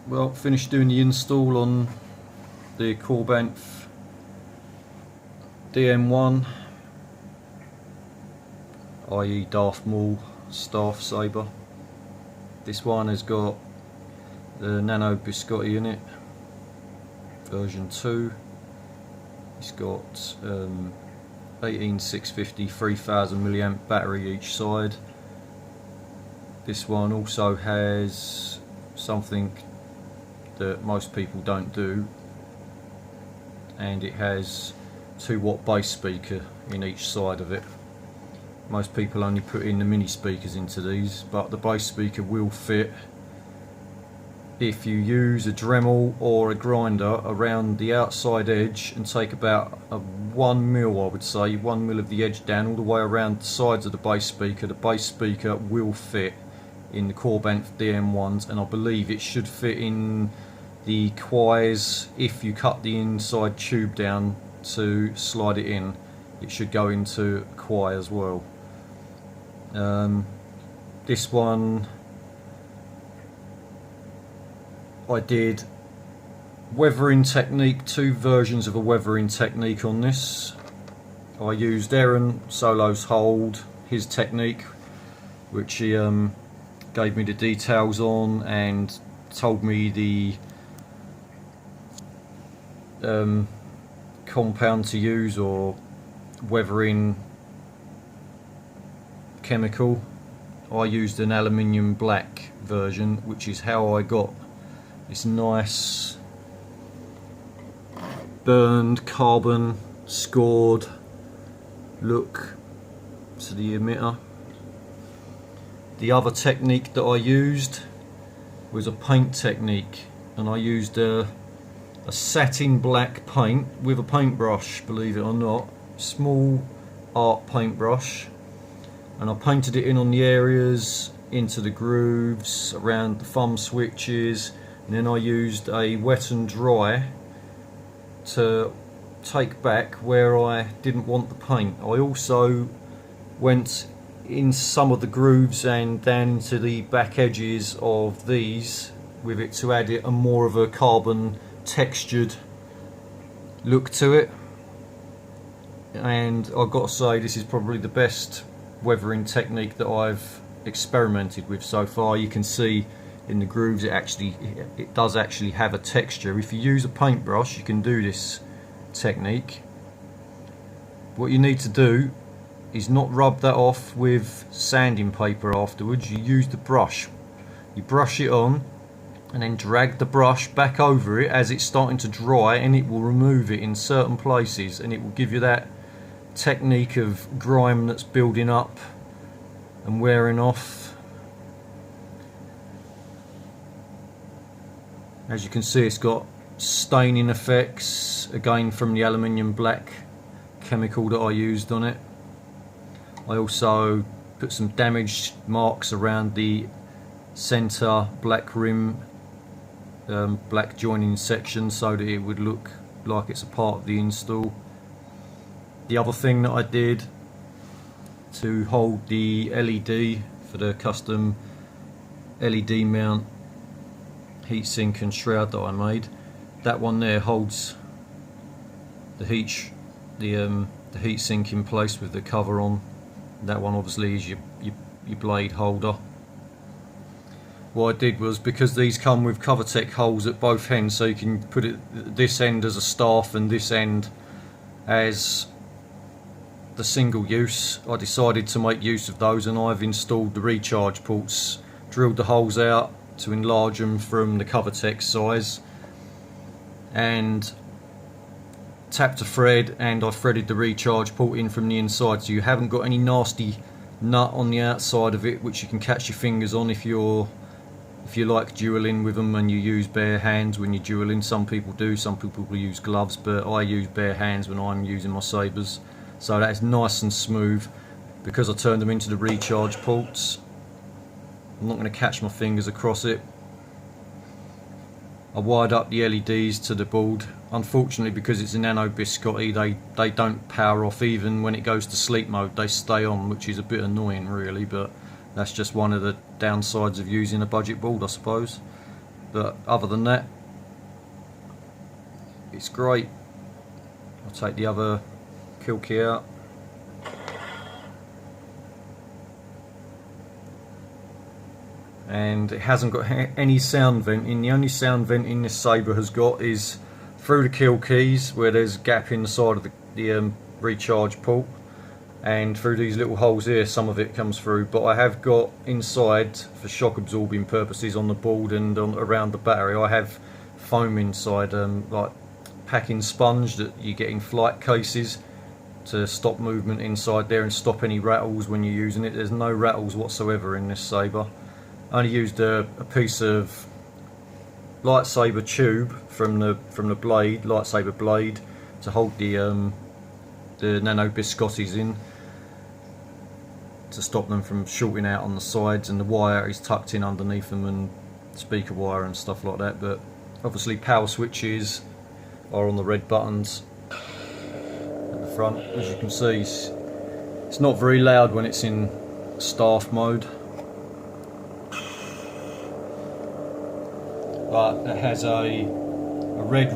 Well, finished doing the install on the Korbanth DM1, i.e. Darth Maul staff saber. This one has got the nano biscotti in it, version 2. It's got 18650 3000 milliamp battery each side. This one also has something that most people don't do, and it has 2-watt bass speaker in each side of it. Most people only put in the mini speakers into these, but the bass speaker will fit if you use a Dremel or a grinder around the outside edge and take about a 1mm, I would say, 1mm of the edge down all the way around the sides of the bass speaker. The bass speaker will fit in the Korbanth DM1s, and I believe it should fit in the quais. If you cut the inside tube down to slide it in, it should go into quai as well. This one I did weathering technique, 2 versions of a weathering technique on this. I used Aaron Solo's hold, his technique, which he gave me the details on and told me the compound to use, or weathering chemical. I used an aluminium black version, which is how I got this nice burned carbon scored look to the emitter. The other technique that I used was a paint technique, and I used a satin black paint with a paintbrush, believe it or not, small art paintbrush, and I painted it in on the areas, into the grooves, around the thumb switches, and then I used a wet and dry to take back where I didn't want the paint. I also went in some of the grooves and down into the back edges of these with it to add it a more of a carbon textured look to it. And I've got to say, this is probably the best weathering technique that I've experimented with so far. You can see in the grooves it does actually have a texture. If you use a paintbrush, you can do this technique. What you need to do is not rub that off with sanding paper afterwards. You use the brush, you brush it on, and then drag the brush back over it as it's starting to dry, and it will remove it in certain places, and it will give you that technique of grime that's building up and wearing off. As you can see, it's got staining effects, again from the aluminium black chemical that I used on it. I also put some damaged marks around the center black rim, black joining section, so that it would look like it's a part of the install. The other thing that I did to hold the LED for the custom LED mount heatsink and shroud that I made, that one there holds the heatsink in place with the cover on. That one obviously is your blade holder. What I did was, because these come with CoverTech holes at both ends, so you can put it this end as a staff and this end as the single use, I decided to make use of those, and I've installed the recharge ports, drilled the holes out to enlarge them from the CoverTech size, and tapped a thread, and I threaded the recharge port in from the inside, so you haven't got any nasty nut on the outside of it which you can catch your fingers on if you like dueling with them and you use bare hands when you're dueling. Some people do, some people will use gloves, but I use bare hands when I'm using my sabers. So that is nice and smooth because I turned them into the recharge ports. I'm not going to catch my fingers across it. I wired up the LEDs to the board. Unfortunately, because it's a nano biscotti, they don't power off. Even when it goes to sleep mode, they stay on, which is a bit annoying really, but that's just one of the downsides of using a budget board, I suppose. but other than that, it's great. I'll take the other kill key out. And it hasn't got any sound venting. The only sound venting this saber has got is through the kill keys, where there's a gap in the side of the recharge port, and through these little holes here some of it comes through. But I have got inside, for shock absorbing purposes, on the board and around the battery, I have foam inside, like packing sponge that you get in flight cases to stop movement inside there and stop any rattles when you're using it. There's no rattles whatsoever in this saber. I only used a piece of lightsaber tube from the blade, lightsaber blade, to hold the nano biscottis in, to stop them from shorting out on the sides, and the wire is tucked in underneath them, and speaker wire and stuff like that. But obviously power switches are on the red buttons at the front. As you can see, it's not very loud when it's in staff mode, but it has a red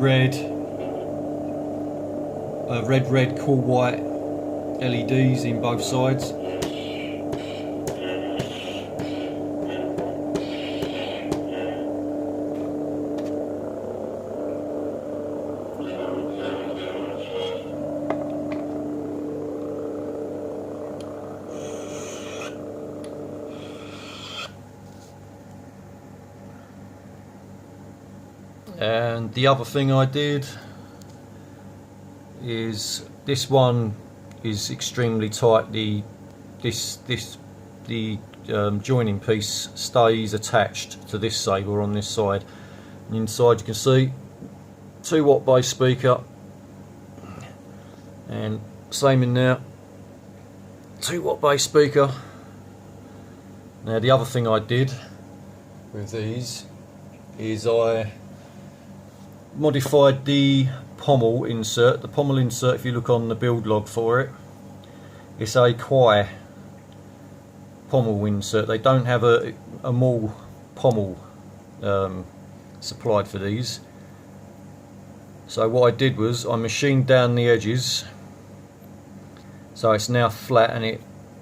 cool white LEDs in both sides. And the other thing I did is, this one is extremely tight. The joining piece stays attached to this saber on this side. And inside you can see 2-watt bass speaker, and same in there, 2-watt bass speaker. Now the other thing I did with these is I modified the pommel insert. The pommel insert, if you look on the build log for it, it's a cree pommel insert. They don't have a Maul pommel supplied for these. So what I did was I machined down the edges, so it's now flat and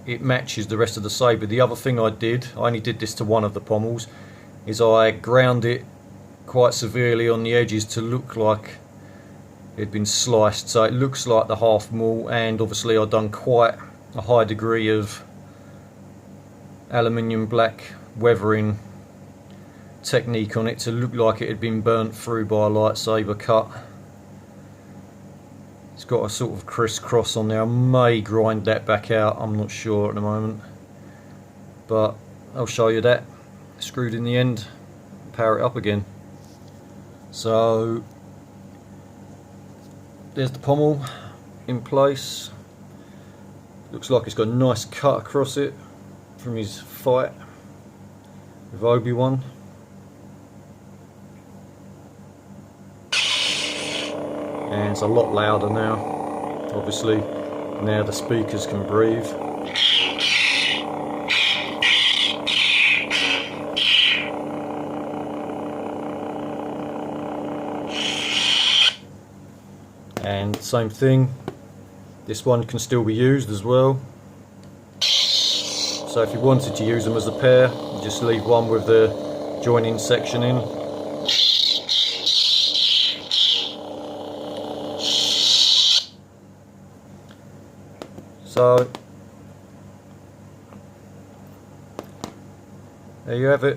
it matches the rest of the saber. The other thing I did, I only did this to one of the pommels, is I ground it quite severely on the edges to look like it'd been sliced, so it looks like the half Maul. And obviously I've done quite a high degree of aluminium black weathering technique on it to look like it had been burnt through by a lightsaber cut. It's got a sort of crisscross on there. I may grind that back out, I'm not sure at the moment, but I'll show you that screwed in the end, power it up again. So there's the pommel in place. Looks like it's got a nice cut across it from his fight with Obi-Wan. And it's a lot louder now, obviously, now the speakers can breathe. And same thing, this one can still be used as well. So if you wanted to use them as a pair, you just leave one with the joining section in. So there you have it.